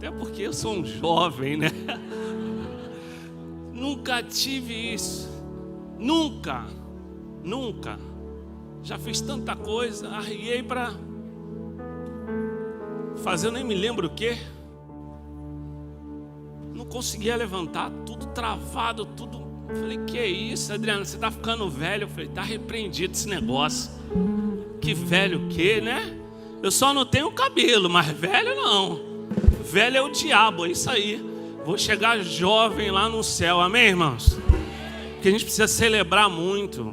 Até porque eu sou um jovem, né? Nunca tive isso. Nunca. Já fiz tanta coisa, arriei para fazer, eu nem me lembro o quê. Não conseguia levantar, tudo travado, tudo. Eu falei, que é isso, Adriana? Você tá ficando velho? Eu falei, tá repreendido esse negócio. Que velho o quê, né? Eu só não tenho cabelo, mas velho não. Velho é o diabo, é isso aí. Vou chegar jovem lá no céu, amém, irmãos? Porque a gente precisa celebrar muito.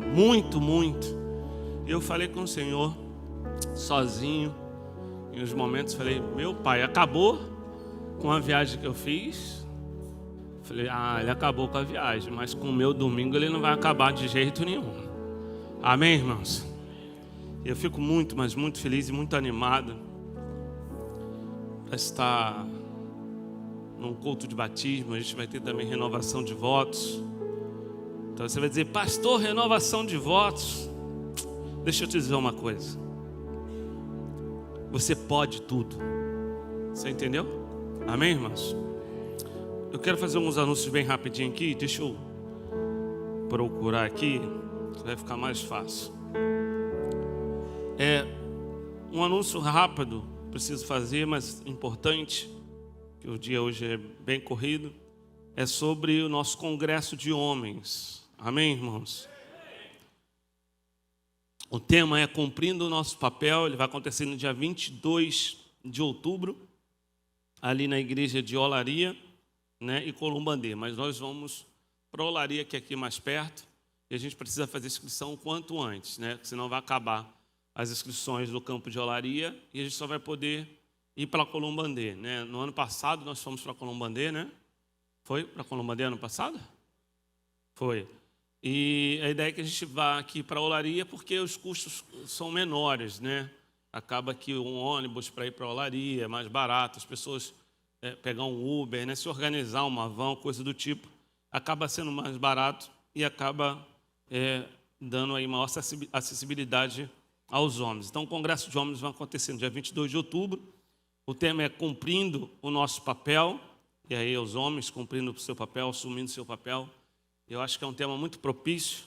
E eu falei com o Senhor, sozinho, em uns momentos, falei, meu pai, acabou com a viagem que eu fiz? Falei, ele acabou com a viagem, mas com o meu domingo ele não vai acabar de jeito nenhum. Amém, irmãos? Eu fico muito, mas muito feliz e muito animado para estar num culto de batismo. A gente vai ter também renovação de votos. Então você vai dizer, pastor, renovação de votos. Deixa eu te dizer uma coisa. Você pode tudo. Você entendeu? Amém, irmãos? Eu quero fazer uns anúncios bem rapidinho aqui. Deixa eu procurar aqui, vai ficar mais fácil. Um anúncio rápido, preciso fazer, mas importante, que o dia hoje é bem corrido, é sobre o nosso congresso de homens. Amém, irmãos? O tema é Cumprindo o Nosso Papel. Ele vai acontecer no dia 22 de outubro, ali na igreja de Olaria, né, e Columbandê. Mas nós vamos para Olaria, que é aqui mais perto, e a gente precisa fazer inscrição o quanto antes, né, senão vai acabar as inscrições do campo de Olaria e a gente só vai poder ir para Columbandê, né? No ano passado nós fomos para Columbandê, né? Foi para Columbandê ano passado? Foi. E a ideia é que a gente vá aqui para Olaria porque os custos são menores, né? Acaba que um ônibus para ir para Olaria é mais barato, as pessoas pegar um Uber, né? Se organizar uma van, coisa do tipo, acaba sendo mais barato e acaba dando aí maior acessibilidade aos homens. Então o Congresso de Homens vai acontecer no dia 22 de outubro. O tema é Cumprindo o Nosso Papel. E aí os homens cumprindo o seu papel, assumindo o seu papel. Eu acho que é um tema muito propício,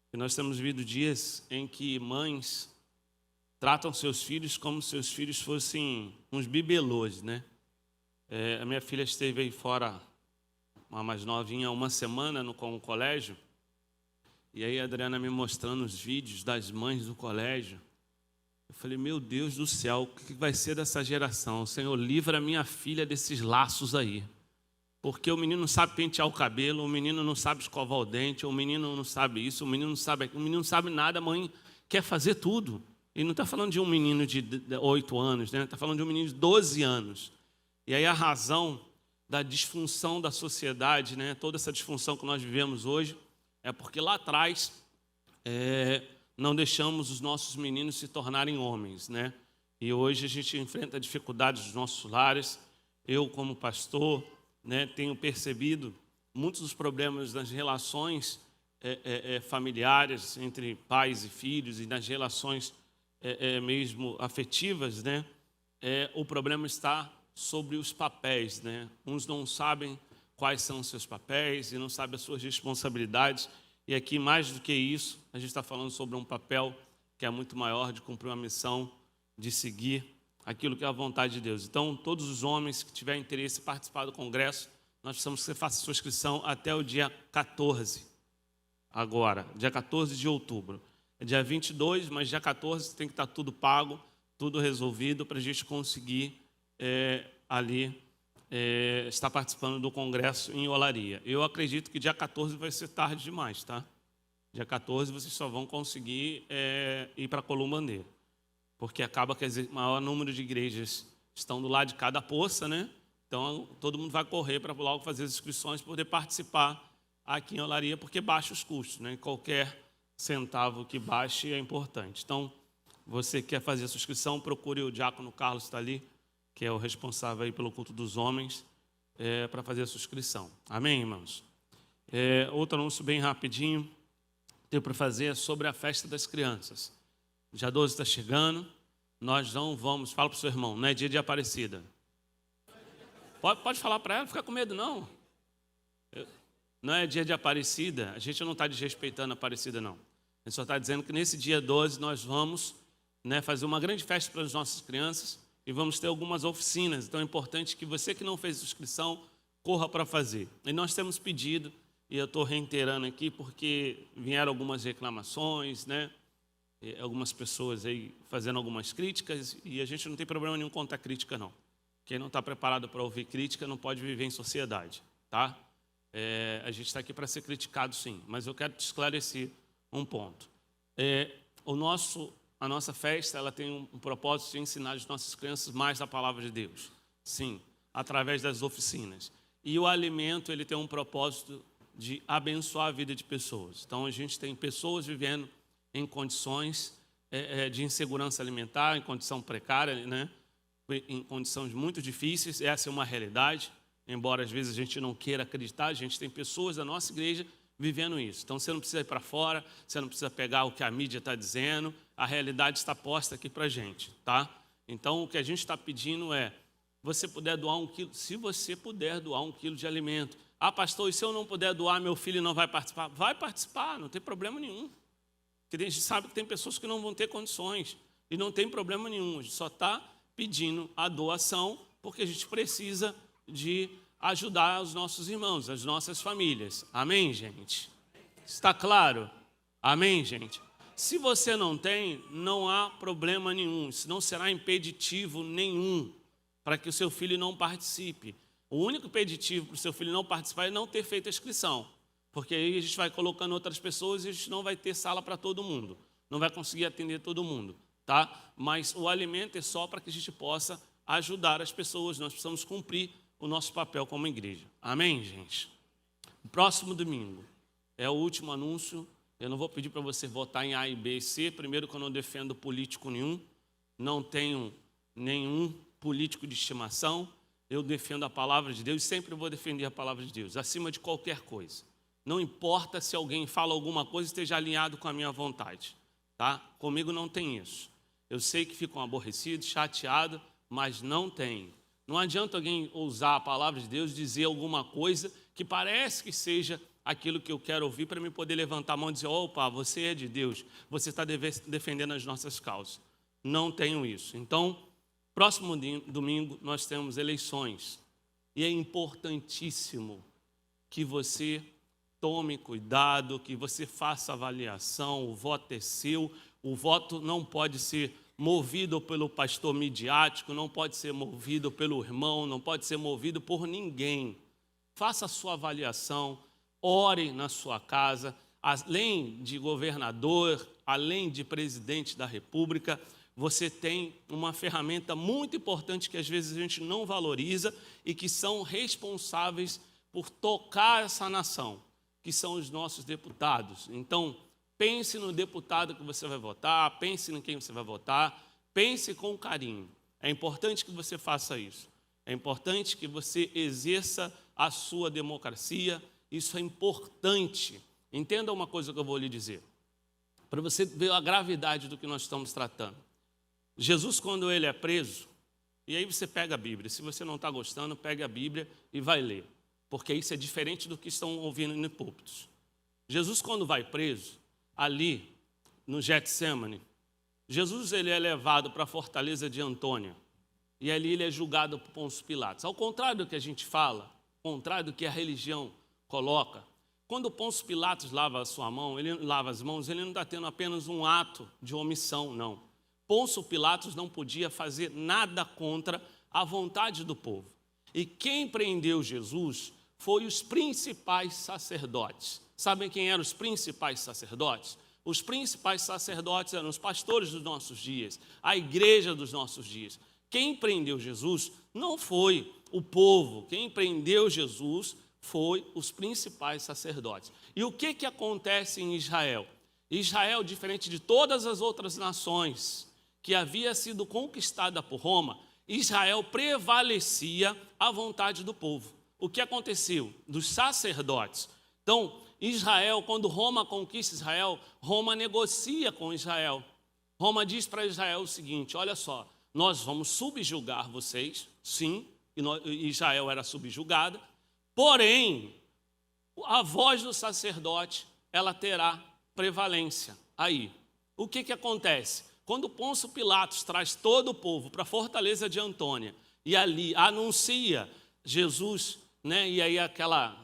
porque nós temos vivido dias em que mães tratam seus filhos como se seus filhos fossem uns bibelôs, né? A minha filha esteve aí fora, uma mais novinha, uma semana com o colégio, e aí a Adriana me mostrando os vídeos das mães do colégio. Eu falei, meu Deus do céu, o que vai ser dessa geração? Senhor, livra a minha filha desses laços aí. Porque o menino não sabe pentear o cabelo, o menino não sabe escovar o dente, o menino não sabe isso, o menino não sabe aquilo, o menino não sabe nada, a mãe quer fazer tudo. E não está falando de um menino de 8 anos, né? Está falando de um menino de 12 anos. E aí a razão da disfunção da sociedade, né? Toda essa disfunção que nós vivemos hoje, é porque lá atrás não deixamos os nossos meninos se tornarem homens, né? E hoje a gente enfrenta dificuldades dos nossos lares. Eu, como pastor, né, tenho percebido muitos dos problemas nas relações familiares entre pais e filhos e nas relações mesmo afetivas, né? O problema está sobre os papéis, né? Uns não sabem quais são os seus papéis e não sabem as suas responsabilidades. E aqui, mais do que isso, a gente está falando sobre um papel que é muito maior, de cumprir uma missão, de seguir aquilo que é a vontade de Deus. Então, todos os homens que tiverem interesse em participar do congresso, nós precisamos que você faça a sua inscrição até o dia 14. Agora, dia 14 de outubro. É dia 22, mas dia 14 tem que estar tudo pago, tudo resolvido, para a gente conseguir estar participando do congresso em Olaria. Eu acredito que dia 14 vai ser tarde demais, tá? Dia 14 vocês só vão conseguir ir para Columbandê, porque acaba que o maior número de igrejas estão do lado de cada poça, né? Então todo mundo vai correr para logo fazer as inscrições, poder participar aqui em Olaria, porque baixa os custos, né? Qualquer centavo que baixe é importante. Então, você quer fazer a sua inscrição, procure o diácono Carlos, está ali, que é o responsável aí pelo culto dos homens, para fazer a sua inscrição. Amém, irmãos? Outro anúncio bem rapidinho, tenho para fazer sobre a festa das crianças. Dia 12 está chegando, nós não vamos, fala para o seu irmão, não é dia de Aparecida. Pode falar para ela, não fica com medo não. Não é dia de Aparecida, a gente não está desrespeitando a Aparecida não. A gente só está dizendo que nesse dia 12 nós vamos, né, fazer uma grande festa para as nossas crianças e vamos ter algumas oficinas. Então é importante que você que não fez inscrição, corra para fazer. E nós temos pedido, e eu estou reiterando aqui porque vieram algumas reclamações, né? E algumas pessoas aí fazendo algumas críticas, e a gente não tem problema nenhum contra a crítica não. Quem não está preparado para ouvir crítica não pode viver em sociedade, tá? A gente está aqui para ser criticado sim, mas eu quero te esclarecer um ponto. A nossa festa ela tem um propósito de ensinar as nossas crianças mais a palavra de Deus, sim, através das oficinas. E o alimento ele tem um propósito de abençoar a vida de pessoas. Então a gente tem pessoas vivendo em condições de insegurança alimentar, em condição precária, né? Em condições muito difíceis, essa é uma realidade, embora às vezes a gente não queira acreditar, a gente tem pessoas da nossa igreja vivendo isso. Então você não precisa ir para fora, você não precisa pegar o que a mídia está dizendo, a realidade está posta aqui para a gente, tá? Então o que a gente está pedindo é, você puder doar 1 quilo, se você puder doar 1 quilo de alimento. Ah, pastor, e se eu não puder doar, meu filho não vai participar? Vai participar, não tem problema nenhum. Porque a gente sabe que tem pessoas que não vão ter condições, e não tem problema nenhum, a gente só está pedindo a doação, porque a gente precisa de ajudar os nossos irmãos, as nossas famílias. Amém, gente? Está claro? Amém, gente? Se você não tem, não há problema nenhum, isso não será impeditivo nenhum para que o seu filho não participe. O único impeditivo para o seu filho não participar é não ter feito a inscrição, porque aí a gente vai colocando outras pessoas e a gente não vai ter sala para todo mundo, não vai conseguir atender todo mundo. Tá? Mas o alimento é só para que a gente possa ajudar as pessoas, nós precisamos cumprir o nosso papel como igreja. Amém, gente? O próximo domingo é o último anúncio, eu não vou pedir para você votar em A, e B e C, primeiro que eu não defendo político nenhum, não tenho nenhum político de estimação, eu defendo a palavra de Deus e sempre vou defender a palavra de Deus, acima de qualquer coisa. Não importa se alguém fala alguma coisa e esteja alinhado com a minha vontade, tá? Comigo não tem isso. Eu sei que ficam aborrecidos, chateados, mas não tem. Não adianta alguém ousar a palavra de Deus, dizer alguma coisa que parece que seja aquilo que eu quero ouvir para me poder levantar a mão e dizer, opa, você é de Deus, você está defendendo as nossas causas. Não tenho isso. Então, próximo domingo nós temos eleições. E é importantíssimo que você tome cuidado, que você faça avaliação, o voto é seu, o voto não pode ser movido pelo pastor midiático, não pode ser movido pelo irmão, não pode ser movido por ninguém. Faça a sua avaliação, ore na sua casa, além de governador, além de presidente da República, você tem uma ferramenta muito importante que às vezes a gente não valoriza e que são responsáveis por tocar essa nação, que são os nossos deputados. Então, pense no deputado que você vai votar, pense em quem você vai votar, pense com carinho. É importante que você faça isso. É importante que você exerça a sua democracia. Isso é importante. Entenda uma coisa que eu vou lhe dizer, para você ver a gravidade do que nós estamos tratando. Jesus, quando ele é preso, e aí você pega a Bíblia, se você não está gostando, pega a Bíblia e vai ler, porque isso é diferente do que estão ouvindo em púlpitos. Jesus, quando vai preso, ali no Getsemane, Jesus ele é levado para a fortaleza de Antônia, e ali ele é julgado por Pôncio Pilatos. Ao contrário do que a gente fala, ao contrário do que a religião coloca, quando Pôncio Pilatos lava a sua mão, ele lava as mãos, ele não está tendo apenas um ato de omissão, não. Pôncio Pilatos não podia fazer nada contra a vontade do povo. E quem prendeu Jesus foi os principais sacerdotes. Sabem quem eram os principais sacerdotes? Os principais sacerdotes eram os pastores dos nossos dias, a igreja dos nossos dias. Quem prendeu Jesus não foi o povo, quem prendeu Jesus foi os principais sacerdotes. E o que acontece em Israel? Israel, diferente de todas as outras nações que havia sido conquistada por Roma, Israel prevalecia a vontade do povo. O que aconteceu? Dos sacerdotes. Então, Israel, quando Roma conquista Israel, Roma negocia com Israel. Roma diz para Israel o seguinte, olha só, nós vamos subjugar vocês, sim, e Israel era subjugada. Porém, a voz do sacerdote, ela terá prevalência. Aí, o que acontece? Quando Pôncio Pilatos traz todo o povo para a fortaleza de Antônia e ali anuncia Jesus, né? E aí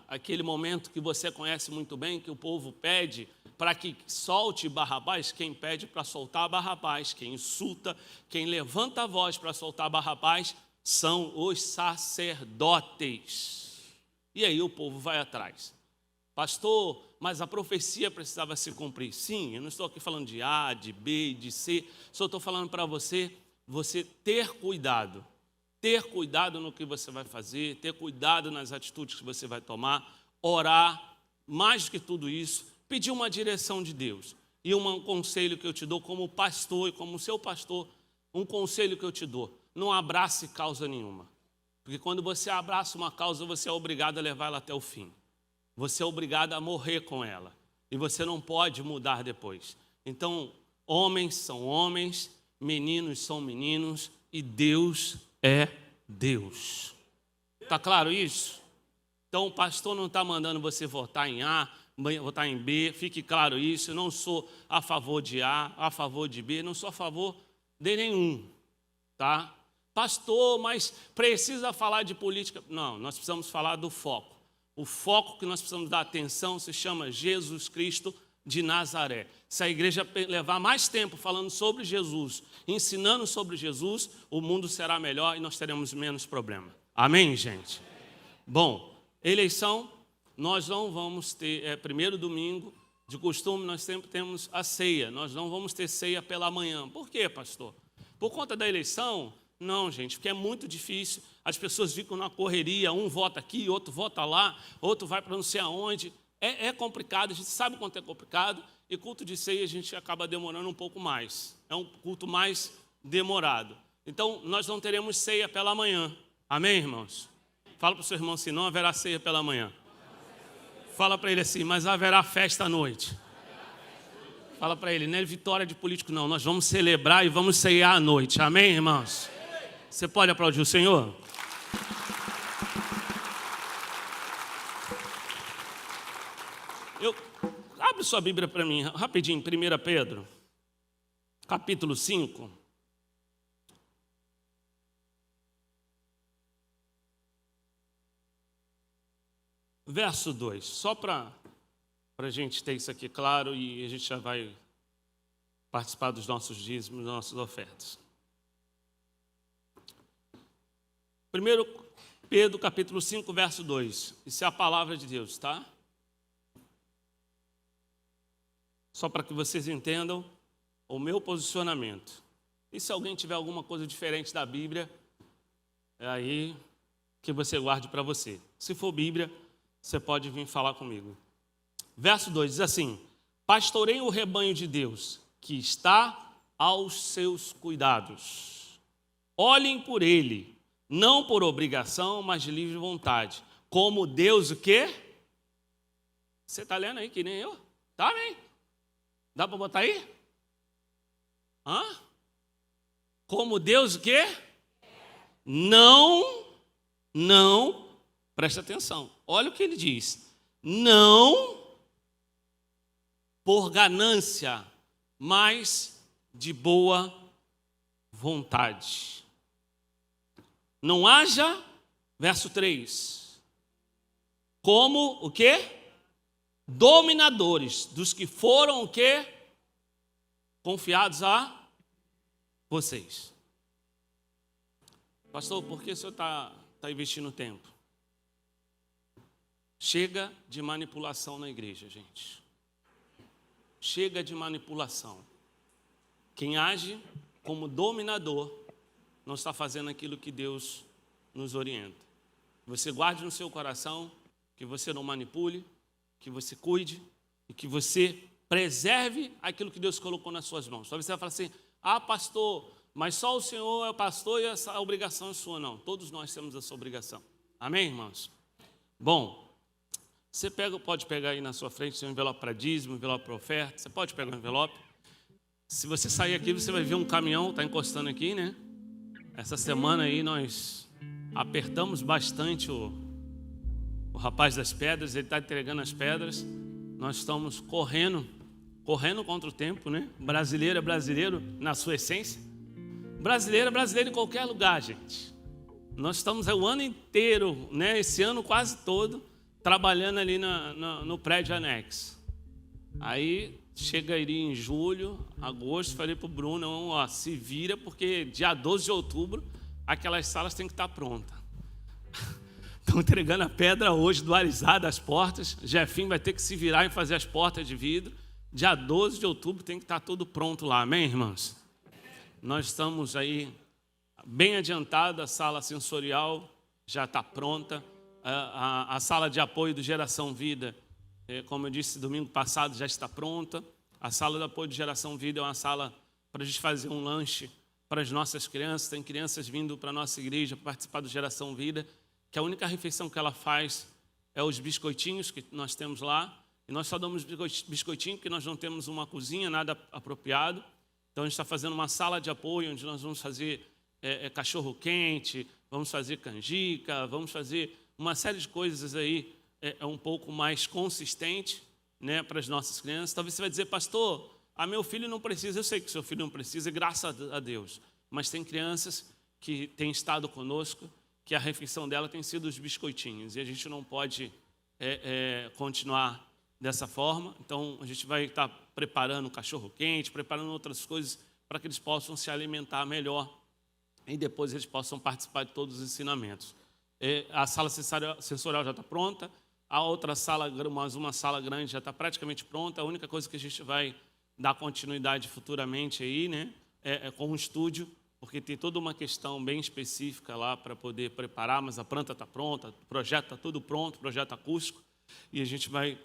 aquele momento que você conhece muito bem, que o povo pede para que solte Barrabás, quem pede para soltar Barrabás, quem insulta, quem levanta a voz para soltar Barrabás, são os sacerdotes. E aí o povo vai atrás. Pastor, mas a profecia precisava se cumprir. Sim, eu não estou aqui falando de A, de B, de C, só estou falando para você ter cuidado. Ter cuidado no que você vai fazer, ter cuidado nas atitudes que você vai tomar, orar, mais do que tudo isso, pedir uma direção de Deus. E um conselho que eu te dou como pastor e como seu pastor, um conselho que eu te dou, não abrace causa nenhuma. Porque quando você abraça uma causa, você é obrigado a levar ela até o fim. Você é obrigado a morrer com ela. E você não pode mudar depois. Então, homens são homens, meninos são meninos, e Deus é Deus. Está claro isso? Então, o pastor não está mandando você votar em A, votar em B, fique claro isso. Eu não sou a favor de A, a favor de B, não sou a favor de nenhum. Tá? Pastor, mas precisa falar de política? Não, nós precisamos falar do foco. O foco que nós precisamos dar atenção se chama Jesus Cristo de Nazaré. Se a igreja levar mais tempo falando sobre Jesus, ensinando sobre Jesus, o mundo será melhor e nós teremos menos problema. Amém, gente? Bom, eleição, nós não vamos ter, primeiro domingo, de costume nós sempre temos a ceia. Nós não vamos ter ceia pela manhã. Por quê, pastor? Por conta da eleição? Não, gente, porque é muito difícil. As pessoas ficam na correria, um vota aqui, outro vota lá, outro vai para não sei aonde. É complicado, a gente sabe quanto é complicado, e culto de ceia a gente acaba demorando um pouco mais. É um culto mais demorado. Então, nós não teremos ceia pela manhã. Amém, irmãos? Fala para o seu irmão assim, não haverá ceia pela manhã. Fala para ele assim, mas haverá festa à noite. Fala para ele, não é vitória de político não, nós vamos celebrar e vamos ceiar à noite. Amém, irmãos? Você pode aplaudir o Senhor? Abre sua Bíblia para mim, rapidinho, 1 Pedro, capítulo 5. Verso 2, só para a gente ter isso aqui claro e a gente já vai participar dos nossos dízimos, das nossas ofertas. 1 Pedro, capítulo 5, verso 2. Isso é a palavra de Deus, tá? Só para que vocês entendam o meu posicionamento. E se alguém tiver alguma coisa diferente da Bíblia, é aí que você guarde para você. Se for Bíblia, você pode vir falar comigo. Verso 2 diz assim: pastoreiem o rebanho de Deus, que está aos seus cuidados. Olhem por ele, não por obrigação, mas de livre vontade. Como Deus o quê? Você está lendo aí que nem eu? Tá, bem? Dá para botar aí? Hã? Como Deus o quê? Não, preste atenção. Olha o que ele diz. Não por ganância, mas de boa vontade. Não haja, verso 3, como o quê? Dominadores dos que foram o quê? Confiados a vocês. Pastor, por que o senhor está investindo tempo? Chega de manipulação na igreja, gente. Chega de manipulação. Quem age como dominador não está fazendo aquilo que Deus nos orienta. Você guarde no seu coração, que você não manipule, que você cuide e que você preserve aquilo que Deus colocou nas suas mãos. Talvez você vai falar assim, pastor, mas só o Senhor é o pastor e essa obrigação é sua. Não, todos nós temos essa obrigação. Amém, irmãos? Bom, você pode pegar aí na sua frente seu envelope para dízimo, envelope para oferta. Você pode pegar o envelope. Se você sair aqui, você vai ver um caminhão, está encostando aqui, né? Essa semana aí nós apertamos bastante o rapaz das pedras, ele está entregando as pedras. Nós estamos correndo contra o tempo, né? Brasileiro é brasileiro na sua essência. Brasileiro é brasileiro em qualquer lugar, gente. Nós estamos o ano inteiro, né? Esse ano quase todo, trabalhando ali no prédio anexo. Aí chega aí em julho, agosto, falei para o Bruno, ó, se vira, porque dia 12 de outubro aquelas salas têm que estar prontas. Estão entregando a pedra hoje, dualizada as portas. Jefinho vai ter que se virar e fazer as portas de vidro. Dia 12 de outubro tem que estar tudo pronto lá, amém, irmãos? Nós estamos aí bem adiantado, a sala sensorial já está pronta. A sala de apoio do Geração Vida, como eu disse domingo passado, já está pronta. A sala de apoio do Geração Vida é uma sala para a gente fazer um lanche para as nossas crianças. Tem crianças vindo para a nossa igreja participar do Geração Vida, que a única refeição que ela faz é os biscoitinhos que nós temos lá. E nós só damos biscoitinho porque nós não temos uma cozinha, nada apropriado. Então a gente está fazendo uma sala de apoio onde nós vamos fazer cachorro-quente, vamos fazer canjica, vamos fazer uma série de coisas aí um pouco mais consistente, né, para as nossas crianças. Talvez você vai dizer, pastor, meu filho não precisa. Eu sei que seu filho não precisa, graças a Deus. Mas tem crianças que têm estado conosco, que a refeição dela tem sido os biscoitinhos. E a gente não pode continuar dessa forma. Então a gente vai estar preparando cachorro-quente, preparando outras coisas para que eles possam se alimentar melhor e depois eles possam participar de todos os ensinamentos. A sala sensorial já está pronta. A outra sala, mais uma sala grande, já está praticamente pronta. A única coisa que a gente vai dar continuidade futuramente aí, né, é com o estúdio, porque tem toda uma questão bem específica lá para poder preparar, mas a planta está pronta, o projeto está tudo pronto, projeto acústico, e a gente vai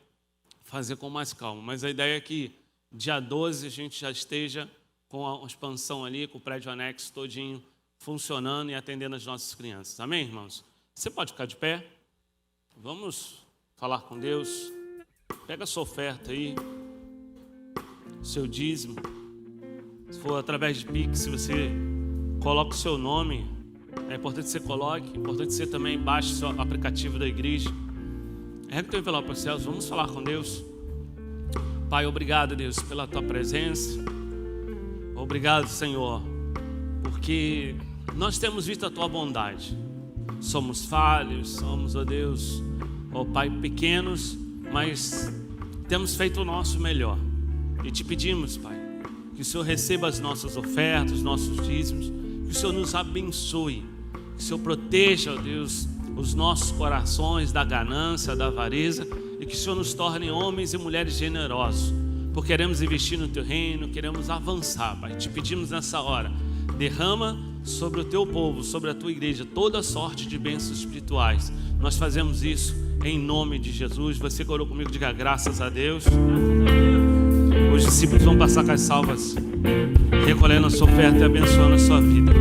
fazer com mais calma. Mas a ideia é que dia 12 a gente já esteja com a expansão ali, com o prédio anexo todinho funcionando e atendendo as nossas crianças. Amém, irmãos? Você pode ficar de pé? Vamos falar com Deus. Pega a sua oferta aí, seu dízimo. Se for através de Pix, se você coloca o seu nome, é importante que você coloque, é importante que você também baixe o seu aplicativo da igreja. Rega o teu envelope para os céus, vamos falar com Deus. Pai, obrigado, Deus, pela tua presença. Obrigado, Senhor, porque nós temos visto a tua bondade. Somos falhos, somos, ó Deus, ó Pai, pequenos, mas temos feito o nosso melhor. E te pedimos, Pai, que o Senhor receba as nossas ofertas, os nossos dízimos, que o Senhor nos abençoe, que o Senhor proteja, ó Deus, os nossos corações da ganância, da avareza, e que o Senhor nos torne homens e mulheres generosos, porque queremos investir no teu reino, queremos avançar, Pai. Te pedimos nessa hora, derrama sobre o teu povo, sobre a tua igreja, toda sorte de bênçãos espirituais. Nós fazemos isso em nome de Jesus. Você que orou comigo, diga graças a Deus. Os discípulos vão passar com as salvas, recolhendo a sua oferta e abençoando a sua vida.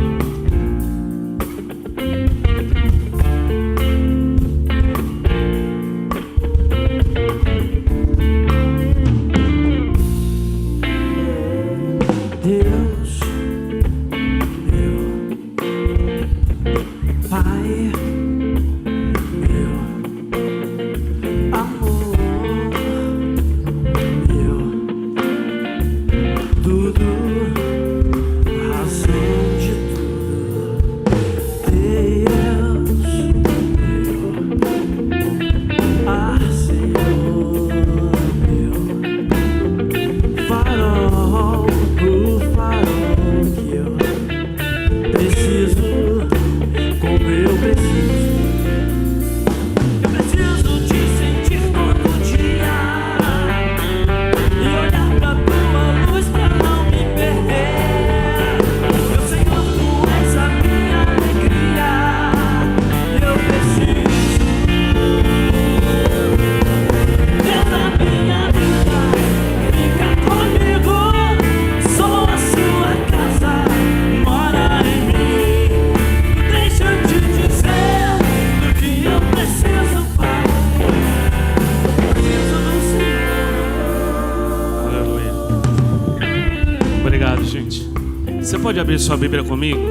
Pode abrir sua Bíblia comigo?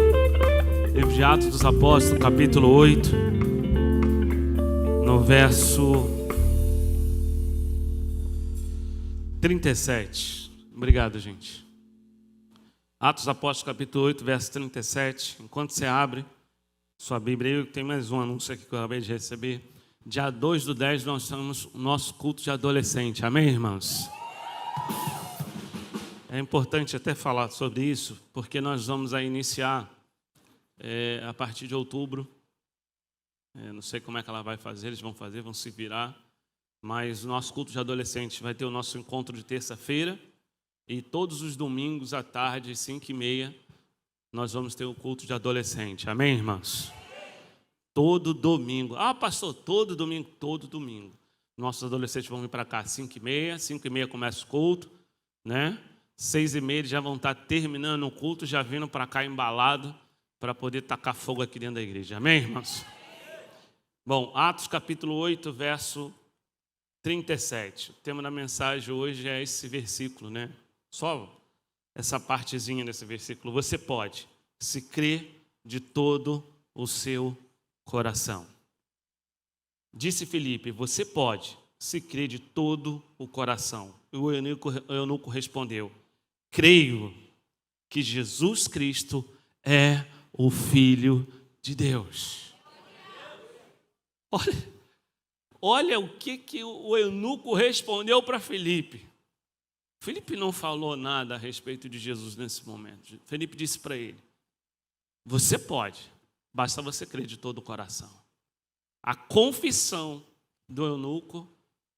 Livro de de Atos dos Apóstolos, capítulo 8, no verso 37. Obrigado, gente. Atos dos Apóstolos, capítulo 8, verso 37. Enquanto você abre sua Bíblia, eu tenho mais um anúncio aqui que eu acabei de receber. Dia 2/10 nós temos o nosso culto de adolescente. Amém, irmãos? É importante até falar sobre isso, porque nós vamos aí iniciar a partir de outubro. Não sei como é que ela vai fazer, eles vão fazer, vão se virar. Mas o nosso culto de adolescente vai ter o nosso encontro de terça-feira. E todos os domingos à tarde, 5h30, nós vamos ter o culto de adolescente. Amém, irmãos? Todo domingo. Ah, pastor, todo domingo? Todo domingo. Nossos adolescentes vão vir para cá às 5h30. 5h30 começa o culto, né? 6h30 eles já vão estar terminando o culto, já vindo para cá embalado, para poder tacar fogo aqui dentro da igreja. Amém, irmãos? Bom, Atos capítulo 8, verso 37. O tema da mensagem hoje é esse versículo, né? Só essa partezinha desse versículo. Você pode, se crer de todo o seu coração. Disse Filipe, você pode, se crer de todo o coração. O eunuco respondeu, creio que Jesus Cristo é o Filho de Deus. Olha o que o eunuco respondeu para Filipe. Filipe não falou nada a respeito de Jesus nesse momento. Filipe disse para ele, você pode, basta você crer de todo o coração. A confissão do eunuco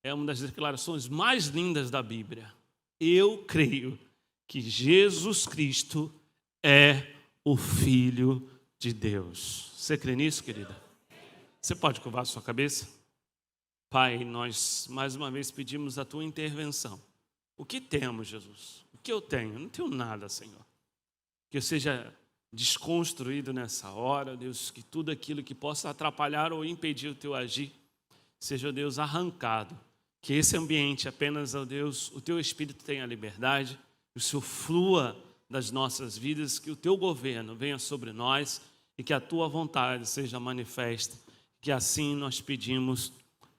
é uma das declarações mais lindas da Bíblia. Eu creio que Jesus Cristo é o Filho de Deus. Você crê nisso, querida? Você pode curvar a sua cabeça? Pai, nós mais uma vez pedimos a tua intervenção. O que temos, Jesus? O que eu tenho? Eu não tenho nada, Senhor. Que eu seja desconstruído nessa hora, Deus, que tudo aquilo que possa atrapalhar ou impedir o teu agir, seja, Deus, arrancado. Que esse ambiente apenas, ó Deus, o teu Espírito tenha liberdade, que o Senhor flua das nossas vidas, que o teu governo venha sobre nós e que a tua vontade seja manifesta. Que assim nós pedimos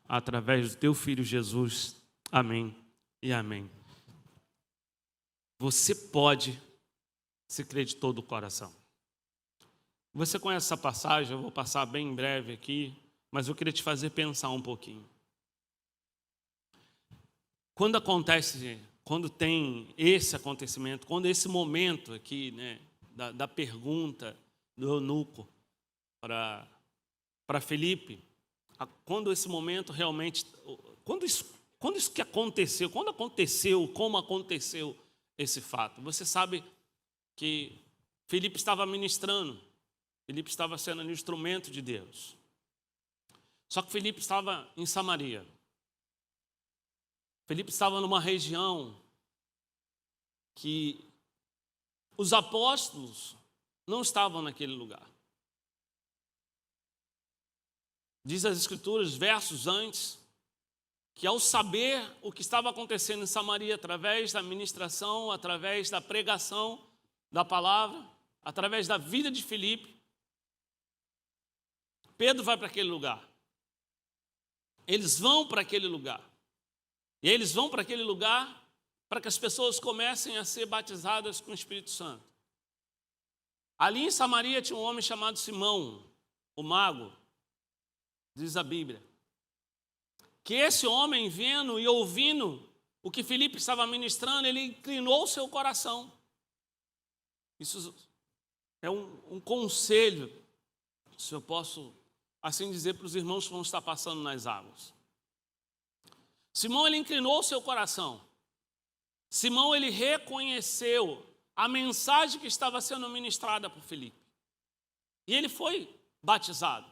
através do teu Filho Jesus. Amém e amém. Você pode se crer de todo o coração. Você conhece essa passagem, eu vou passar bem em breve aqui, mas eu queria te fazer pensar um pouquinho. Quando tem esse acontecimento, quando esse momento aqui, né, da pergunta do eunuco para Filipe, quando esse momento realmente, quando isso que aconteceu, como aconteceu esse fato? Você sabe que Filipe estava ministrando, Filipe estava sendo um instrumento de Deus. Só que Filipe estava em Samaria. Filipe estava numa região que os apóstolos não estavam naquele lugar. Diz as Escrituras, versos antes, que ao saber o que estava acontecendo em Samaria, através da ministração, através da pregação da palavra, através da vida de Filipe, Pedro vai para aquele lugar. Eles vão para aquele lugar. E eles vão para aquele lugar para que as pessoas comecem a ser batizadas com o Espírito Santo. Ali em Samaria tinha um homem chamado Simão, o mago, diz a Bíblia. Que esse homem, vendo e ouvindo o que Filipe estava ministrando, ele inclinou o seu coração. Isso é um conselho, se eu posso assim dizer, para os irmãos que vão estar passando nas águas. Simão, ele inclinou o seu coração. Simão, ele reconheceu a mensagem que estava sendo ministrada por Filipe. E ele foi batizado.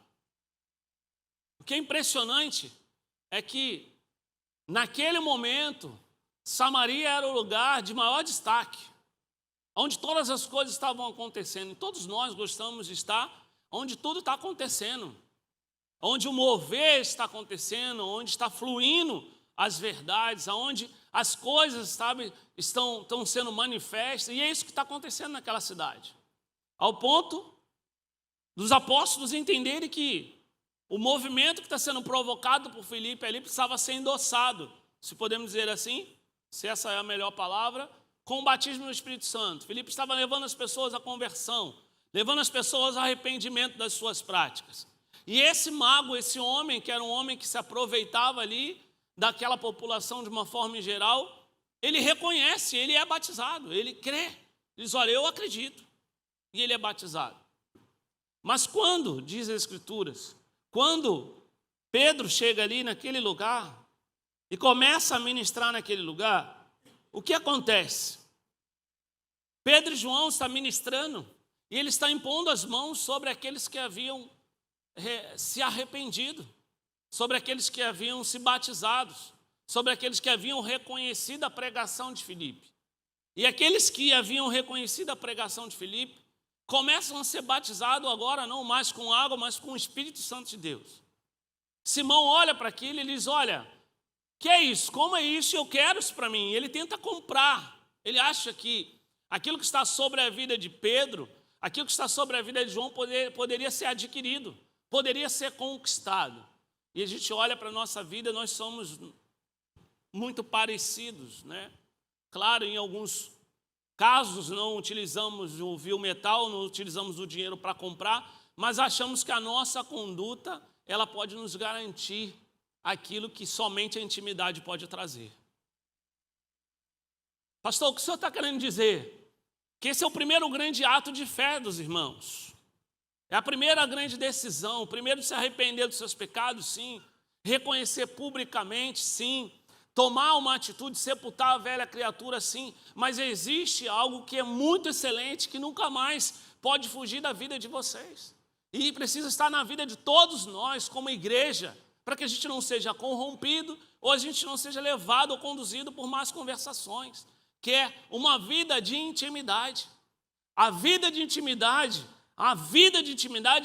O que é impressionante é que, naquele momento, Samaria era o lugar de maior destaque, onde todas as coisas estavam acontecendo. E todos nós gostamos de estar onde tudo está acontecendo, onde o mover está acontecendo, onde está fluindo as verdades, onde as coisas, sabe, estão sendo manifestas. E é isso que está acontecendo naquela cidade. Ao ponto dos apóstolos entenderem que o movimento que está sendo provocado por Filipe ali precisava ser endossado, se podemos dizer assim, se essa é a melhor palavra, com o batismo no Espírito Santo. Filipe estava levando as pessoas à conversão, levando as pessoas ao arrependimento das suas práticas. E esse mago, esse homem, que era um homem que se aproveitava ali daquela população de uma forma em geral, ele reconhece, ele é batizado, ele crê. Ele diz, olha, eu acredito. E ele é batizado. Mas quando, diz as Escrituras, quando Pedro chega ali naquele lugar e começa a ministrar naquele lugar, o que acontece? Pedro e João estão ministrando e ele está impondo as mãos sobre aqueles que haviam se arrependido, sobre aqueles que haviam se batizados, sobre aqueles que haviam reconhecido a pregação de Filipe. E aqueles que haviam reconhecido a pregação de Filipe começam a ser batizados agora, não mais com água, mas com o Espírito Santo de Deus. Simão olha para aquilo e diz, olha, que é isso? Como é isso? Eu quero isso para mim. Ele tenta comprar. Ele acha que aquilo que está sobre a vida de Pedro, aquilo que está sobre a vida de João poderia ser adquirido, poderia ser conquistado. E a gente olha para a nossa vida, nós somos muito parecidos, né? Claro, em alguns casos não utilizamos o vil metal, não utilizamos o dinheiro para comprar, mas achamos que a nossa conduta, ela pode nos garantir aquilo que somente a intimidade pode trazer. Pastor, o que o senhor está querendo dizer? Que esse é o primeiro grande ato de fé dos irmãos. É a primeira grande decisão, o primeiro se arrepender dos seus pecados, sim. Reconhecer publicamente, sim. Tomar uma atitude, sepultar a velha criatura, sim. Mas existe algo que é muito excelente, que nunca mais pode fugir da vida de vocês. E precisa estar na vida de todos nós, como igreja, para que a gente não seja corrompido, ou a gente não seja levado ou conduzido por más conversações, que é uma vida de intimidade. A vida de intimidade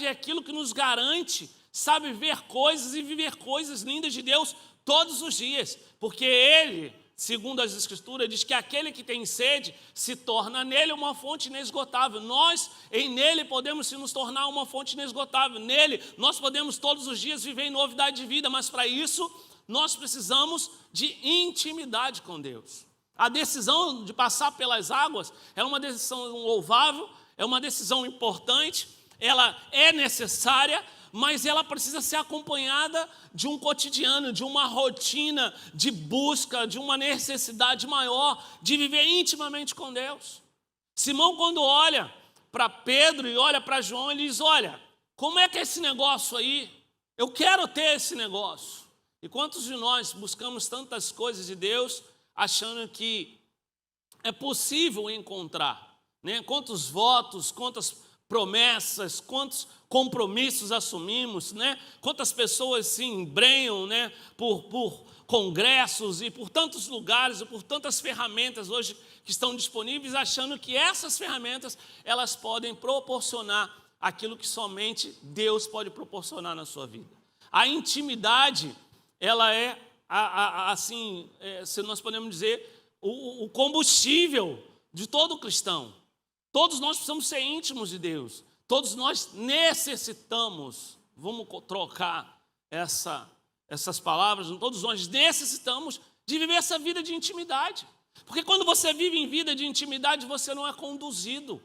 é aquilo que nos garante, sabe, ver coisas e viver coisas lindas de Deus todos os dias, porque Ele, segundo as Escrituras, diz que aquele que tem sede se torna nele uma fonte inesgotável. Nós, nele, podemos nos tornar uma fonte inesgotável. Nele, nós podemos todos os dias viver em novidade de vida, mas para isso, nós precisamos de intimidade com Deus. A decisão de passar pelas águas é uma decisão louvável, é uma decisão importante, ela é necessária, mas ela precisa ser acompanhada de um cotidiano, de uma rotina de busca, de uma necessidade maior de viver intimamente com Deus. Simão, quando olha para Pedro e olha para João, ele diz, olha, como é que é esse negócio aí? Eu quero ter esse negócio. E quantos de nós buscamos tantas coisas de Deus, achando que é possível encontrar, né? Quantos votos, quantas promessas, quantos compromissos assumimos, né? Quantas pessoas se embrenham, né? por congressos e por tantos lugares e por tantas ferramentas hoje que estão disponíveis, achando que essas ferramentas elas podem proporcionar aquilo que somente Deus pode proporcionar na sua vida. A intimidade, ela é assim, se nós podemos dizer, o combustível de todo cristão. Todos nós precisamos ser íntimos de Deus. Todos nós necessitamos, vamos trocar essas palavras, todos nós necessitamos de viver essa vida de intimidade. Porque quando você vive em vida de intimidade, você não é conduzido.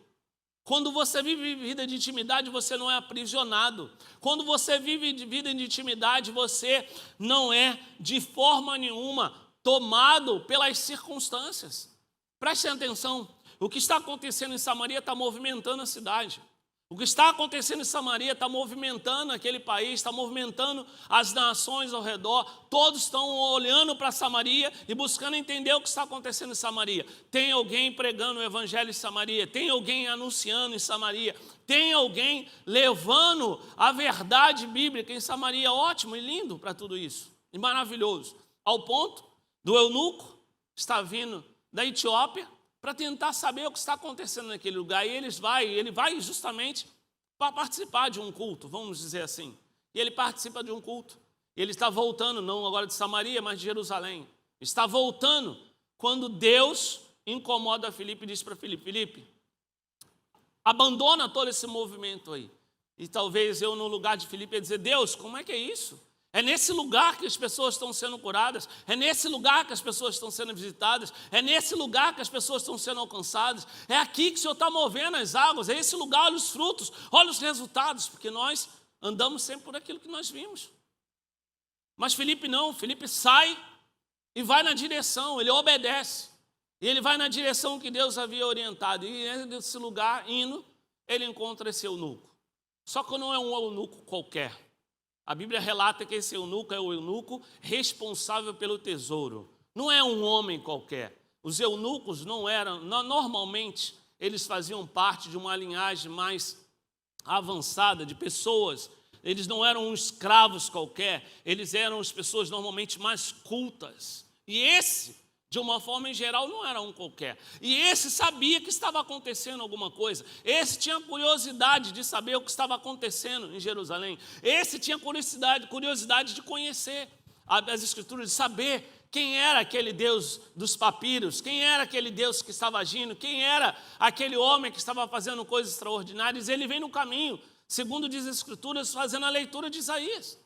Quando você vive vida de intimidade, você não é aprisionado. Quando você vive de vida de intimidade, você não é de forma nenhuma tomado pelas circunstâncias. Prestem atenção, o que está acontecendo em Samaria está movimentando a cidade. O que está acontecendo em Samaria está movimentando aquele país, está movimentando as nações ao redor. Todos estão olhando para Samaria e buscando entender o que está acontecendo em Samaria. Tem alguém pregando o evangelho em Samaria, tem alguém anunciando em Samaria, tem alguém levando a verdade bíblica em Samaria. Ótimo e lindo para tudo isso, e maravilhoso. Ao ponto do eunuco estar vindo da Etiópia para tentar saber o que está acontecendo naquele lugar. E ele vai justamente para participar de um culto, vamos dizer assim. E ele participa de um culto. Ele está voltando, não agora de Samaria, mas de Jerusalém. Está voltando quando Deus incomoda Filipe e diz para Filipe, abandona todo esse movimento aí. E talvez eu, no lugar de Filipe, ia dizer: Deus, como é que é isso? É nesse lugar que as pessoas estão sendo curadas, é nesse lugar que as pessoas estão sendo visitadas, é nesse lugar que as pessoas estão sendo alcançadas, é aqui que o Senhor está movendo as águas, é esse lugar, olha os frutos, olha os resultados, porque nós andamos sempre por aquilo que nós vimos. Mas Filipe não, Filipe sai e vai na direção, ele obedece, e ele vai na direção que Deus havia orientado, e nesse lugar, indo, ele encontra esse eunuco. Só que não é um eunuco qualquer. A Bíblia relata que esse eunuco é o eunuco responsável pelo tesouro. Não é um homem qualquer. Os eunucos não eram, normalmente, eles faziam parte de uma linhagem mais avançada de pessoas. Eles não eram escravos qualquer, eles eram as pessoas normalmente mais cultas. E esse, de uma forma em geral, não era um qualquer. E esse sabia que estava acontecendo alguma coisa. Esse tinha curiosidade de saber o que estava acontecendo em Jerusalém. Esse tinha curiosidade de conhecer as Escrituras, de saber quem era aquele Deus dos papiros, quem era aquele Deus que estava agindo, quem era aquele homem que estava fazendo coisas extraordinárias. Ele vem no caminho, segundo diz as Escrituras, fazendo a leitura de Isaías.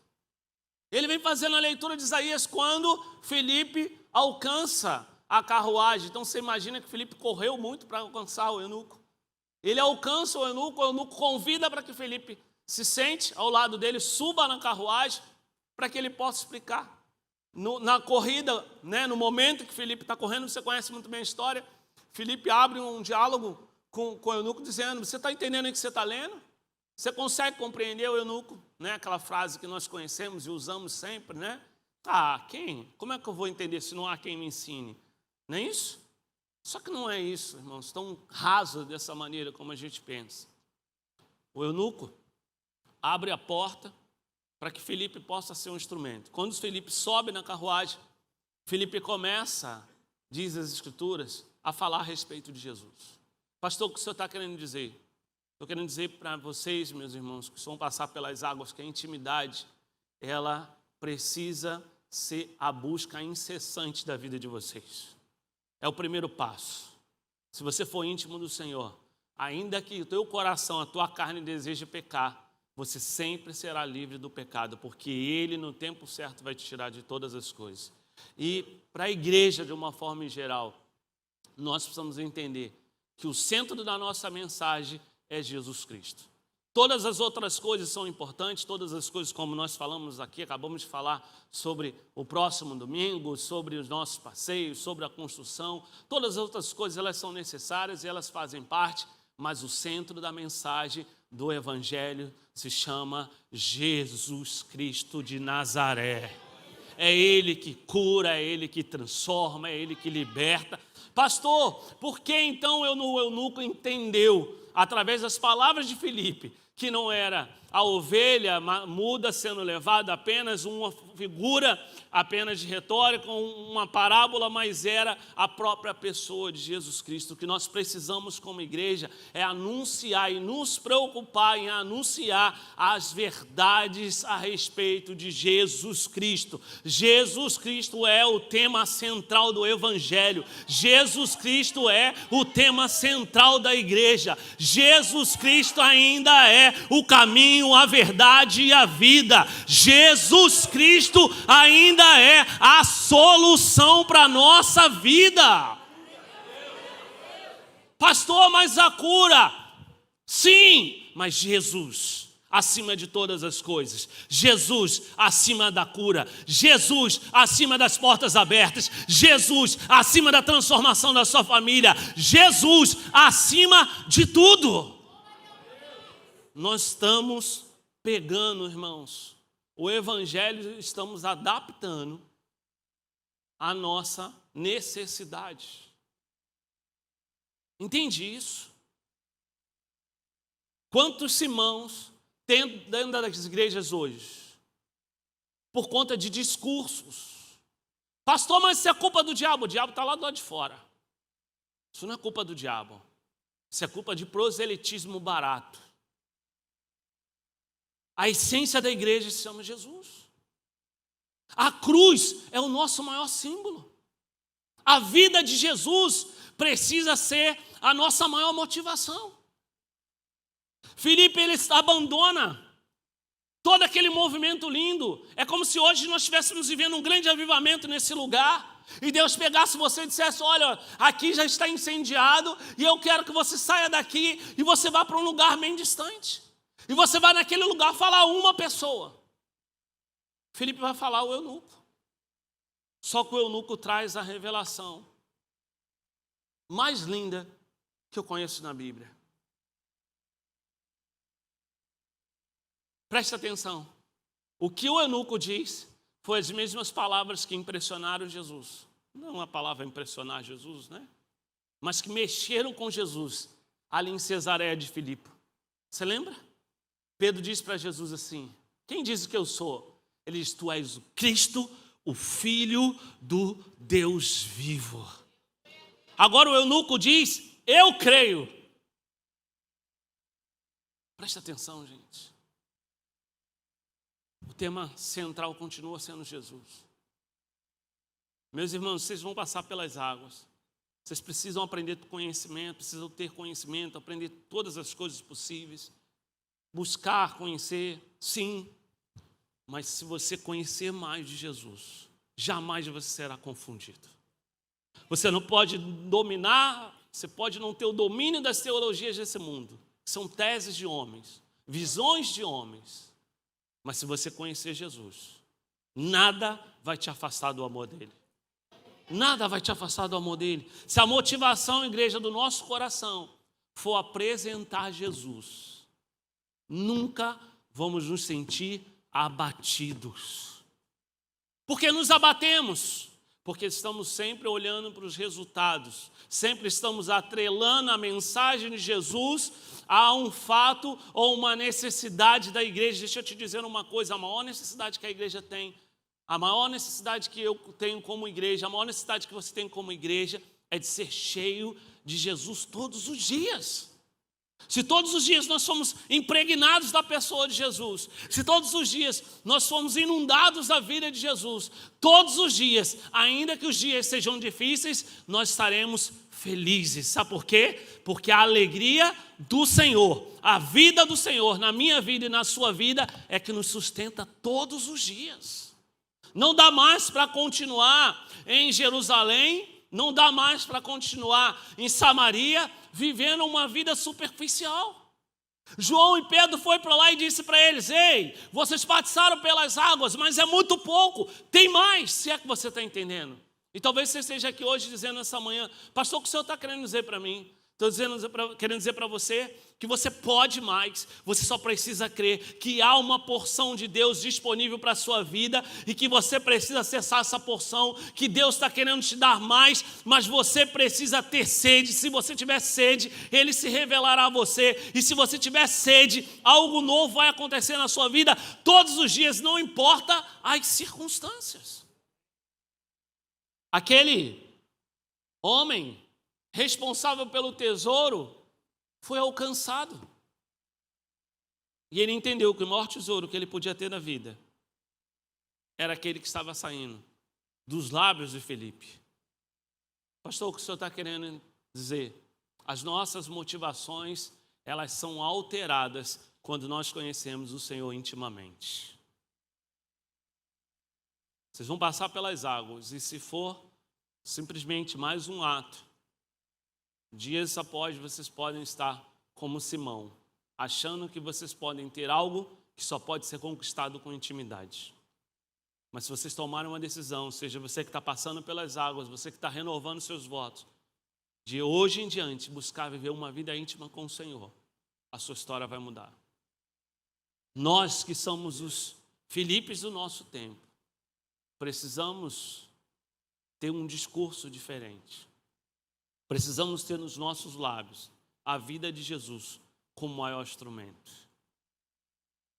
Ele vem fazendo a leitura de Isaías quando Filipe alcança a carruagem. Então você imagina que Filipe correu muito para alcançar o eunuco. Ele alcança o eunuco convida para que Filipe se sente ao lado dele, suba na carruagem, para que ele possa explicar. Na corrida, né, no momento que Filipe está correndo, você conhece muito bem a história, Filipe abre um diálogo com o eunuco dizendo: você está entendendo o que você está lendo? Você consegue compreender o eunuco? Né? Aquela frase que nós conhecemos e usamos sempre, né? Quem? Como é que eu vou entender se não há quem me ensine? Não é isso? Só que não é isso, irmãos, tão raso dessa maneira como a gente pensa. O eunuco abre a porta para que Filipe possa ser um instrumento. Quando Filipe sobe na carruagem, Filipe começa, diz as Escrituras, a falar a respeito de Jesus. Pastor, o que o senhor está querendo dizer? Estou querendo dizer para vocês, meus irmãos, que vão passar pelas águas, que a intimidade, ela precisa ser a busca incessante da vida de vocês. É o primeiro passo. Se você for íntimo do Senhor, ainda que o teu coração, a tua carne deseje pecar, você sempre será livre do pecado, porque Ele, no tempo certo, vai te tirar de todas as coisas. E para a igreja, de uma forma em geral, nós precisamos entender que o centro da nossa mensagem é Jesus Cristo. Todas as outras coisas são importantes, todas as coisas, como nós falamos aqui, acabamos de falar sobre o próximo domingo, sobre os nossos passeios, sobre a construção, todas as outras coisas elas são necessárias e elas fazem parte, mas o centro da mensagem do Evangelho se chama Jesus Cristo de Nazaré. É Ele que cura, é Ele que transforma, é Ele que liberta. Pastor, por que então o eunuco entendeu, através das palavras de Filipe, que não era a ovelha muda sendo levada apenas uma figura apenas de retórica, uma parábola, mas era a própria pessoa de Jesus Cristo. O que nós precisamos como igreja é anunciar e nos preocupar em anunciar as verdades a respeito de Jesus Cristo. Jesus Cristo é o tema central do Evangelho. Jesus Cristo é o tema central da igreja. Jesus Cristo ainda é o caminho, a verdade e a vida. Jesus Cristo ainda é a solução para a nossa vida. Pastor, mas a cura? Sim, mas Jesus acima de todas as coisas. Jesus acima da cura. Jesus acima das portas abertas. Jesus acima da transformação da sua família. Jesus acima de tudo. Nós estamos pegando, irmãos, o Evangelho, estamos adaptando à nossa necessidade. Entende isso? Quantos irmãos tem dentro das igrejas hoje? Por conta de discursos. Pastor, mas isso é culpa do diabo. O diabo está lá do lado de fora. Isso não é culpa do diabo. Isso é culpa de proselitismo barato. A essência da igreja se chama Jesus. A cruz é o nosso maior símbolo. A vida de Jesus precisa ser a nossa maior motivação. Filipe, ele abandona todo aquele movimento lindo. É como se hoje nós estivéssemos vivendo um grande avivamento nesse lugar. E Deus pegasse você e dissesse: olha, aqui já está incendiado e eu quero que você saia daqui e você vá para um lugar bem distante. E você vai naquele lugar falar a uma pessoa. Filipe vai falar o eunuco. Só que o eunuco traz a revelação mais linda que eu conheço na Bíblia. Preste atenção. O que o eunuco diz foi as mesmas palavras que impressionaram Jesus. Não a palavra impressionar Jesus, né? Mas que mexeram com Jesus ali em Cesareia de Filipe. Você lembra? Pedro disse para Jesus assim: quem diz que eu sou? Ele diz: tu és o Cristo, o Filho do Deus vivo. Agora o eunuco diz: eu creio. Preste atenção, gente. O tema central continua sendo Jesus. Meus irmãos, vocês vão passar pelas águas. Vocês precisam aprender conhecimento, precisam ter conhecimento, aprender todas as coisas possíveis. Buscar, conhecer, sim. Mas se você conhecer mais de Jesus, jamais você será confundido. Você não pode dominar, você pode não ter o domínio das teologias desse mundo. São teses de homens, visões de homens. Mas se você conhecer Jesus, nada vai te afastar do amor dele. Nada vai te afastar do amor dele. Se a motivação, igreja, do nosso coração for apresentar Jesus, nunca vamos nos sentir abatidos. Porque nos abatemos? Porque estamos sempre olhando para os resultados, sempre estamos atrelando a mensagem de Jesus a um fato ou uma necessidade da igreja. Deixa eu te dizer uma coisa: a maior necessidade que a igreja tem, a maior necessidade que eu tenho como igreja, a maior necessidade que você tem como igreja é de ser cheio de Jesus todos os dias. Se todos os dias nós somos impregnados da pessoa de Jesus, se todos os dias nós somos inundados da vida de Jesus, todos os dias, ainda que os dias sejam difíceis, nós estaremos felizes. Sabe por quê? Porque a alegria do Senhor, a vida do Senhor na minha vida e na sua vida é que nos sustenta todos os dias. Não dá mais para continuar em Jerusalém, não dá mais para continuar em Samaria, vivendo uma vida superficial. João e Pedro foi para lá e disse para eles: ei, vocês passaram pelas águas, mas é muito pouco, tem mais, se é que você está entendendo. E talvez você esteja aqui hoje dizendo essa manhã: pastor, o que o senhor está querendo dizer para mim? Estou querendo dizer para você que você pode mais, você só precisa crer que há uma porção de Deus disponível para a sua vida e que você precisa acessar essa porção, que Deus está querendo te dar mais, mas você precisa ter sede. Se você tiver sede, Ele se revelará a você, e se você tiver sede, algo novo vai acontecer na sua vida todos os dias, não importa as circunstâncias. Aquele homem responsável pelo tesouro foi alcançado. E ele entendeu que o maior tesouro que ele podia ter na vida era aquele que estava saindo dos lábios de Filipe. Pastor, o que o senhor está querendo dizer? As nossas motivações, elas são alteradas quando nós conhecemos o Senhor intimamente. Vocês vão passar pelas águas, e se for simplesmente mais um ato, dias após vocês podem estar como Simão, achando que vocês podem ter algo que só pode ser conquistado com intimidade. Mas se vocês tomarem uma decisão, seja você que está passando pelas águas, você que está renovando seus votos, de hoje em diante buscar viver uma vida íntima com o Senhor, a sua história vai mudar. Nós que somos os Filipes do nosso tempo, precisamos ter um discurso diferente. Precisamos ter nos nossos lábios a vida de Jesus como maior instrumento.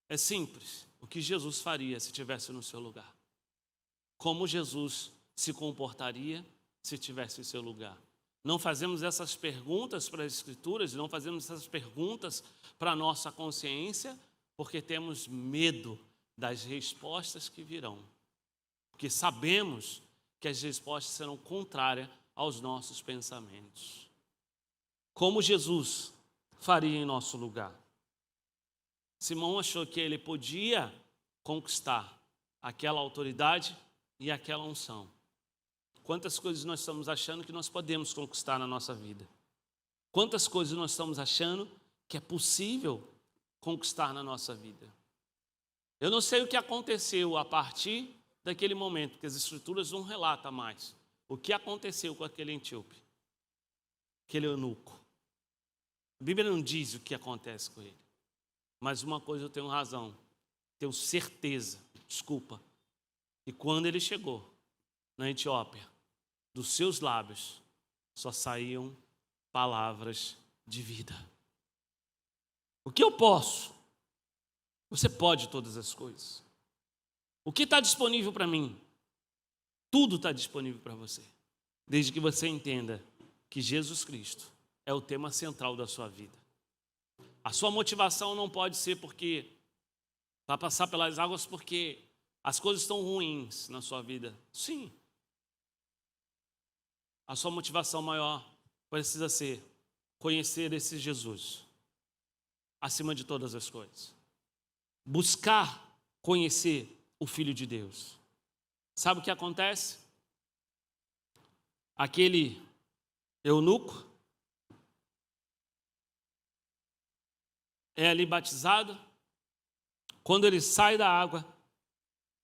É simples. O que Jesus faria se estivesse no seu lugar? Como Jesus se comportaria se estivesse em seu lugar? Não fazemos essas perguntas para as Escrituras, não fazemos essas perguntas para a nossa consciência, porque temos medo das respostas que virão. Porque sabemos que as respostas serão contrárias aos nossos pensamentos. Como Jesus faria em nosso lugar? Simão achou que ele podia conquistar aquela autoridade e aquela unção. Quantas coisas nós estamos achando que nós podemos conquistar na nossa vida? Quantas coisas nós estamos achando que é possível conquistar na nossa vida? Eu não sei o que aconteceu a partir daquele momento, porque as Escrituras não relatam mais o que aconteceu com aquele etíope, aquele eunuco. A Bíblia não diz o que acontece com ele. Mas uma coisa eu tenho razão, tenho certeza, que quando ele chegou na Etiópia, dos seus lábios só saíam palavras de vida. O que eu posso? Você pode todas as coisas. O que está disponível para mim? Tudo está disponível para você, desde que você entenda que Jesus Cristo é o tema central da sua vida. A sua motivação não pode ser porque vai passar pelas águas porque as coisas estão ruins na sua vida. Sim. A sua motivação maior precisa ser conhecer esse Jesus acima de todas as coisas. Buscar conhecer o Filho de Deus. Sabe o que acontece? Aquele eunuco é ali batizado. Quando ele sai da água,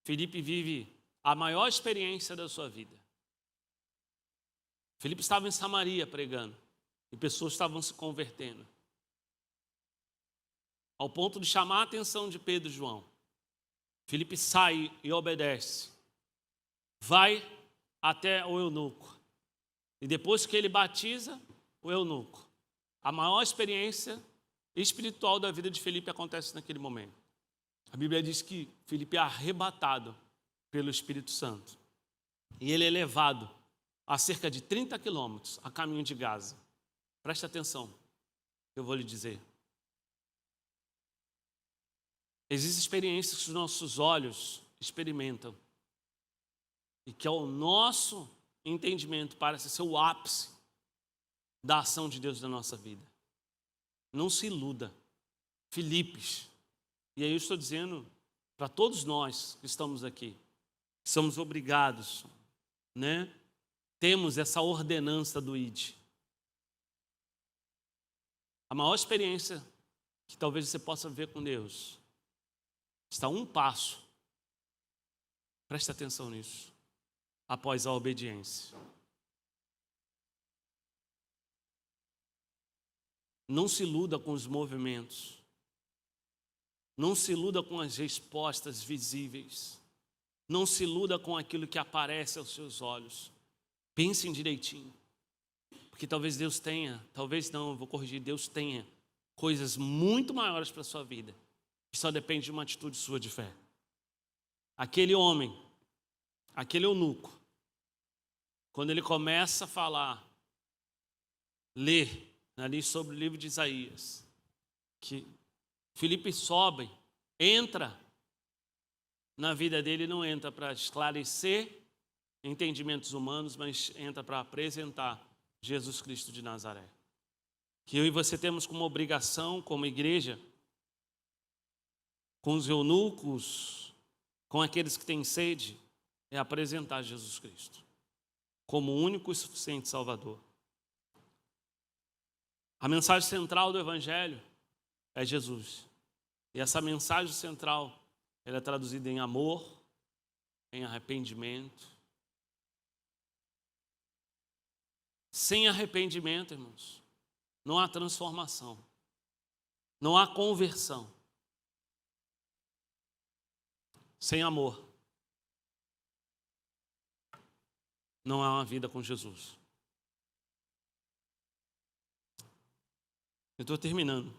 Filipe vive a maior experiência da sua vida. Filipe estava em Samaria pregando e pessoas estavam se convertendo, ao ponto de chamar a atenção de Pedro e João. Filipe sai e obedece, vai até o eunuco e depois que ele batiza o eunuco, a maior experiência espiritual da vida de Filipe acontece naquele momento. A Bíblia diz que Filipe é arrebatado pelo Espírito Santo e ele é levado a cerca de 30 quilômetros a caminho de Gaza. Preste atenção, eu vou lhe dizer. Existem experiências que os nossos olhos experimentam e que ao nosso entendimento parece ser o ápice da ação de Deus na nossa vida. Não se iluda. Filipes. E aí eu estou dizendo para todos nós que estamos aqui, que somos obrigados, né? Temos essa ordenança do ID. A maior experiência que talvez você possa ver com Deus está um passo, preste atenção nisso, após a obediência. Não se iluda com os movimentos. Não se iluda com as respostas visíveis. Não se iluda com aquilo que aparece aos seus olhos. Pensem direitinho. Porque talvez Deus tenha, talvez não, eu vou corrigir, Deus tenha coisas muito maiores para a sua vida, que só depende de uma atitude sua de fé. Aquele homem, aquele eunuco, quando ele começa a falar, ler ali sobre o livro de Isaías, que Filipe sobe, entra na vida dele, não entra para esclarecer entendimentos humanos, mas entra para apresentar Jesus Cristo de Nazaré. Que eu e você temos como obrigação, como igreja, com os eunucos, com aqueles que têm sede, é apresentar Jesus Cristo como o único e suficiente Salvador. A mensagem central do Evangelho é Jesus. E essa mensagem central, ela é traduzida em amor, em arrependimento. Sem arrependimento, irmãos, não há transformação, não há conversão. Sem amor, não há uma vida com Jesus. Eu estou terminando.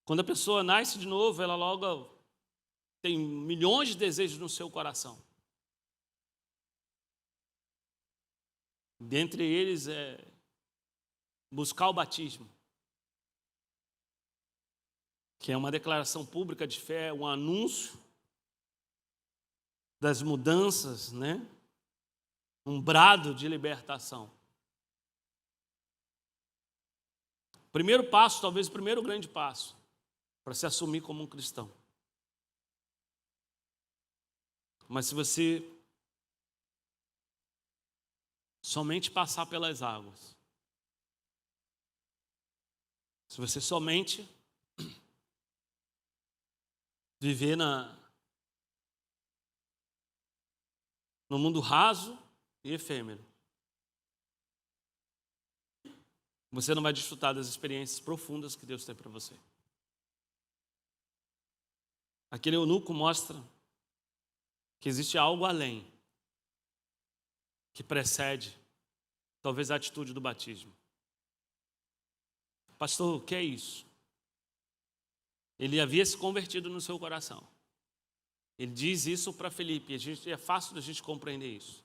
Quando a pessoa nasce de novo, ela logo tem milhões de desejos no seu coração. Dentre eles é buscar o batismo, que é uma declaração pública de fé, um anúncio das mudanças, né? Um brado de libertação. Primeiro passo, talvez o primeiro grande passo, para se assumir como um cristão. Mas se você somente passar pelas águas, se você somente viver no mundo raso e efêmero, você não vai desfrutar das experiências profundas que Deus tem para você. Aquele eunuco mostra que existe algo além, que precede, talvez, a atitude do batismo. Pastor, o que é isso? Ele havia se convertido no seu coração. Ele diz isso para Felipe, é fácil da gente compreender isso.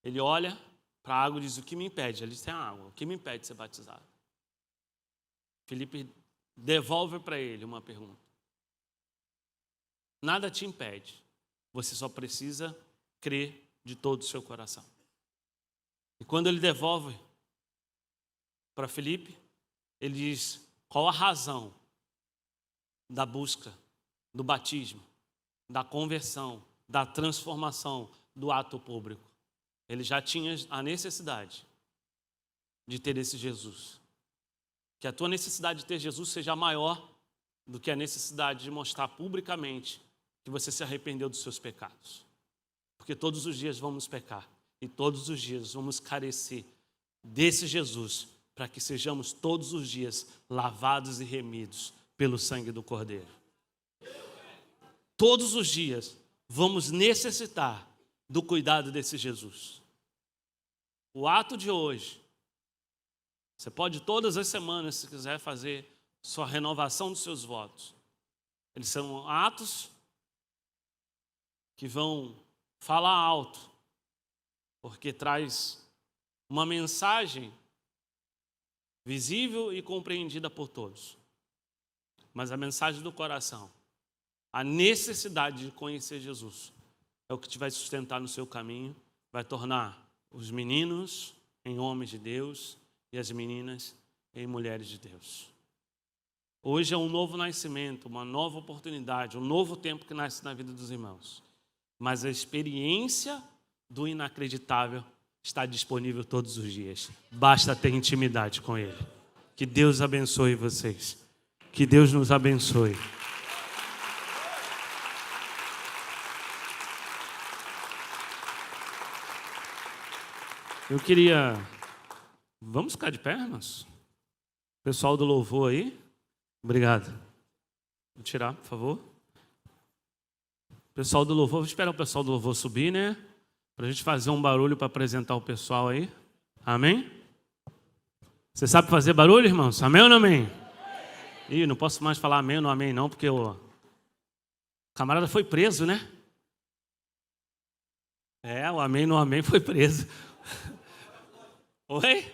Ele olha para a água e diz: o que me impede? Ele diz: tem a água, o que me impede de ser batizado? Felipe devolve para ele uma pergunta. Nada te impede, você só precisa crer de todo o seu coração. E quando ele devolve para Felipe, ele diz: qual a razão da busca, do batismo, da conversão, da transformação, do ato público? Ele já tinha a necessidade de ter esse Jesus. Que a tua necessidade de ter Jesus seja maior do que a necessidade de mostrar publicamente que você se arrependeu dos seus pecados. Porque todos os dias vamos pecar e todos os dias vamos carecer desse Jesus, para que sejamos todos os dias lavados e remidos pelo sangue do Cordeiro. Todos os dias vamos necessitar do cuidado desse Jesus. O ato de hoje, você pode todas as semanas, se quiser, fazer sua renovação dos seus votos. Eles são atos que vão falar alto, porque traz uma mensagem visível e compreendida por todos. Mas a mensagem do coração, a necessidade de conhecer Jesus, é o que te vai sustentar no seu caminho, vai tornar os meninos em homens de Deus e as meninas em mulheres de Deus. Hoje é um novo nascimento, uma nova oportunidade, um novo tempo que nasce na vida dos irmãos. Mas a experiência do inacreditável está disponível todos os dias. Basta ter intimidade com Ele. Que Deus abençoe vocês. Que Deus nos abençoe. Eu queria... Vamos ficar de pé, irmãos? Pessoal do louvor aí. Obrigado. Vou tirar, por favor. Pessoal do louvor, vou esperar o pessoal do louvor subir, né? Para a gente fazer um barulho para apresentar o pessoal aí. Amém? Você sabe fazer barulho, irmãos? Amém ou não amém? Ih, não posso mais falar amém ou não amém não, porque o camarada foi preso, né? É, o amém não amém foi preso. Oi?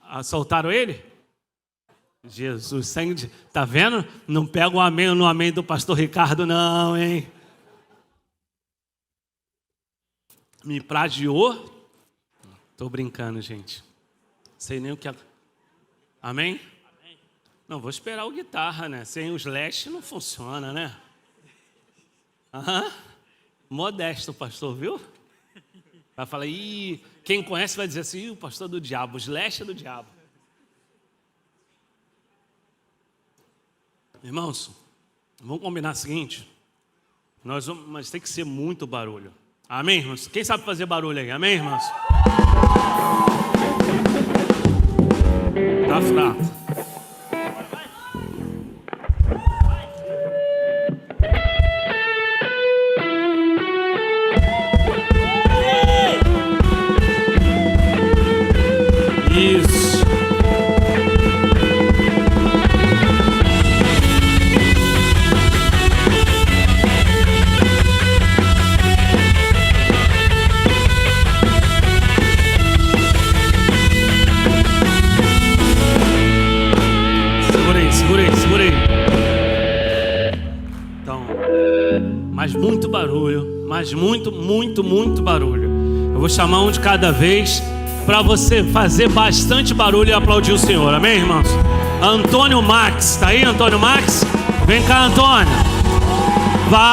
Assaltaram ele? Jesus, sangue de... Tá vendo? Não pega o amém ou não amém do pastor Ricardo não, hein? Me plagiou? Tô brincando, gente. Sei nem o que... Amém? Não, vou esperar o guitarra, né? Sem os lash não funciona, né? Aham. Modesto, pastor, viu? Vai falar, ih, quem conhece vai dizer assim, o pastor do diabo, os lash é do diabo. Irmãos, vamos combinar o seguinte, mas tem que ser muito barulho. Amém, irmãos? Quem sabe fazer barulho aí? Amém, irmãos? Tá fraco. Isso. Segura aí. Então, mas muito barulho, mas muito barulho. Eu vou chamar um de cada vez para você fazer bastante barulho e aplaudir o Senhor. Amém, irmãos? Antônio Max, tá aí, Antônio Max? Vem cá, Antônio. Vai.